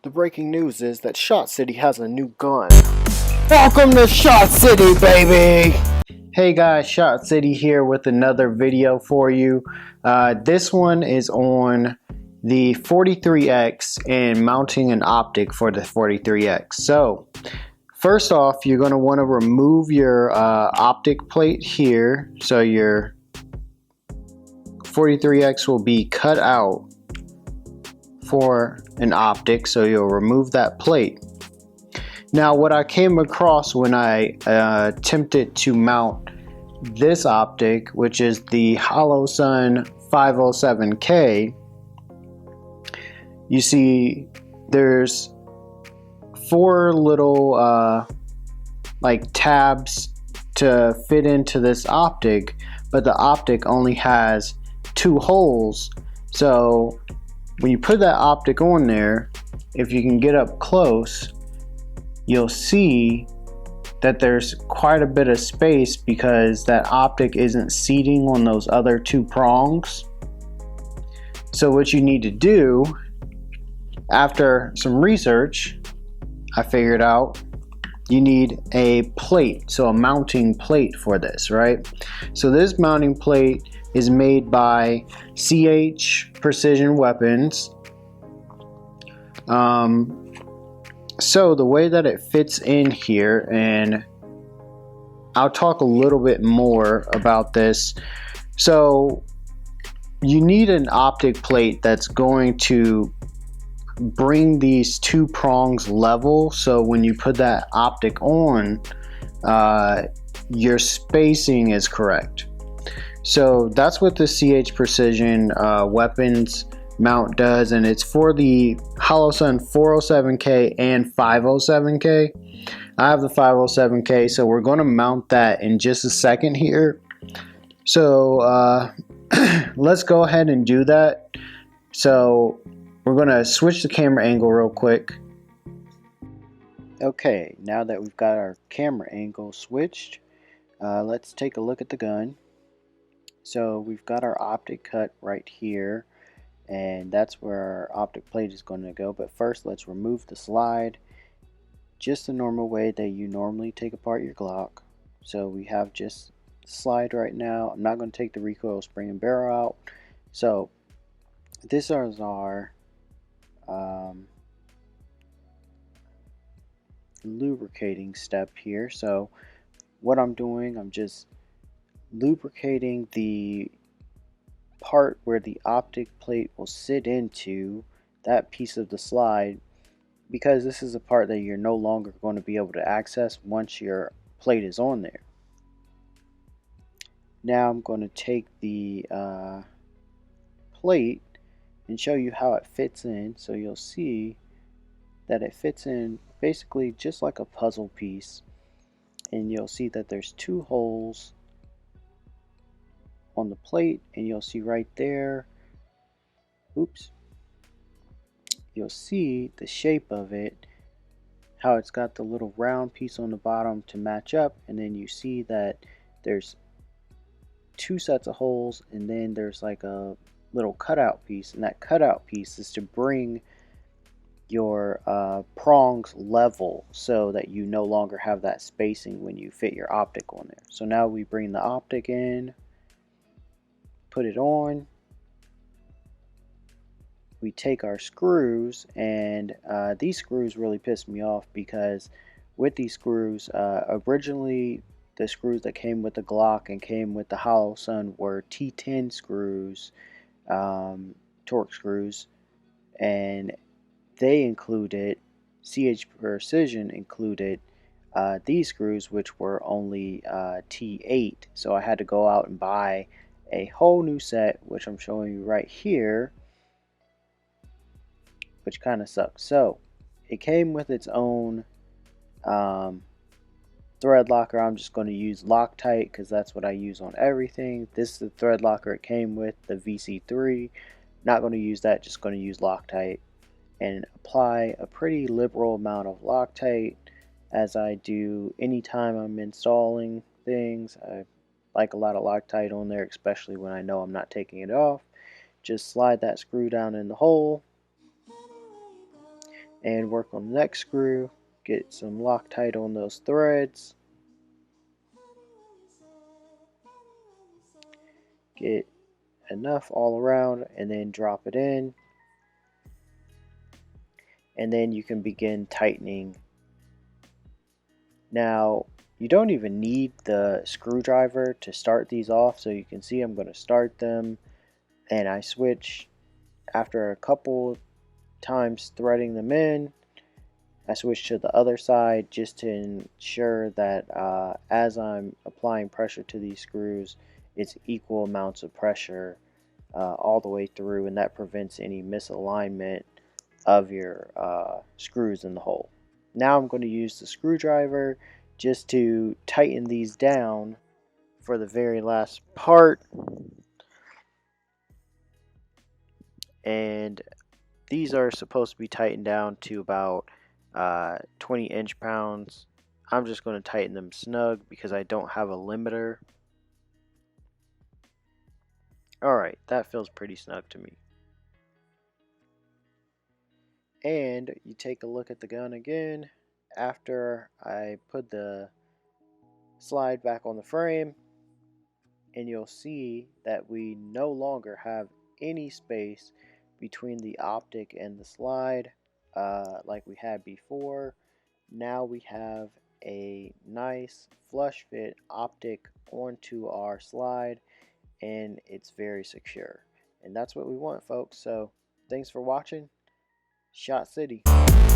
The breaking news is that ShotCity has a new gun. Welcome to ShotCity, baby! Hey guys, ShotCity here with another video for you. This one is on the 43X and mounting an optic for the 43X. So, first off, you're going to want to remove your optic plate here. So your 43X will be cut out for an optic, so you'll remove that plate. Now what I came across when I attempted to mount this optic, which is the Holosun 507K, you see there's four little like tabs to fit into this optic, but the optic only has two holes. So when you put that optic on there, if you can get up close, you'll see that there's quite a bit of space because that optic isn't seating on those other two prongs. So what you need to do, after some research, I figured out you need a plate, so a mounting plate for this, right? So this mounting plate is made by CH Precision Weapons. So the way that it fits in here, and I'll talk a little bit more about this. So you need an optic plate that's going to bring these two prongs level, so when you put that optic on, your spacing is correct. So that's what the CH Precision Weapons mount does, and it's for the Holosun 407K and 507K. I have the 507K, so we're going to mount that in just a second here. So let's go ahead and do that. So we're going to switch the camera angle real quick. Okay, now that we've got our camera angle switched, let's take a look at the gun. So we've got our optic cut right here, and that's where our optic plate is going to go. But first, let's remove the slide just the normal way that you normally take apart your Glock. So we have just the slide right now. I'm not going to take the recoil spring and barrel out. So this is our lubricating step here. So what I'm doing, I'm just lubricating the part where the optic plate will sit into that piece of the slide, because this is a part that you're no longer going to be able to access once your plate is on there. Now I'm going to take the plate and show you how it fits in. So you'll see that it fits in basically just like a puzzle piece, and you'll see that there's two holes on the plate, and you'll see right there, oops, you'll see the shape of it, how it's got the little round piece on the bottom to match up, and then you see that there's two sets of holes, and then there's like a little cutout piece, and that cutout piece is to bring your prongs level so that you no longer have that spacing when you fit your optic on there. So now we bring the optic in, put it on, we take our screws, and these screws really piss me off because with these screws, originally the screws that came with the Glock and came with the Holosun were T10 screws, torque screws, and they included, CH Precision included these screws, which were only T8. So I had to go out and buy a whole new set, which I'm showing you right here, which kind of sucks. So it came with its own thread locker. I'm just going to use Loctite because that's what I use on everything. This is the thread locker it came with, the VC3. Not going to use that, just going to use Loctite and apply a pretty liberal amount of Loctite, as I do anytime I'm installing things. I like a lot of Loctite on there, especially when I know I'm not taking it off. Just slide that screw down in the hole, and work on the next screw. Get some Loctite on those threads. Get enough all around and then drop it in. And then you can begin tightening. Now, you don't even need the screwdriver to start these off, so you can see I'm going to start them, and I switch after a couple times threading them in. I switch to the other side just to ensure that as I'm applying pressure to these screws, it's equal amounts of pressure all the way through, and that prevents any misalignment of your screws in the hole. Now I'm going to use the screwdriver just to tighten these down for the very last part. And these are supposed to be tightened down to about 20 inch-pounds. I'm just going to tighten them snug because I don't have a limiter. Alright, that feels pretty snug to me. And you take a look at the gun again after I put the slide back on the frame, and you'll see that we no longer have any space between the optic and the slide like we had before. Now we have a nice flush fit optic onto our slide, and it's very secure, and that's what we want, folks. So thanks for watching. ShotCity.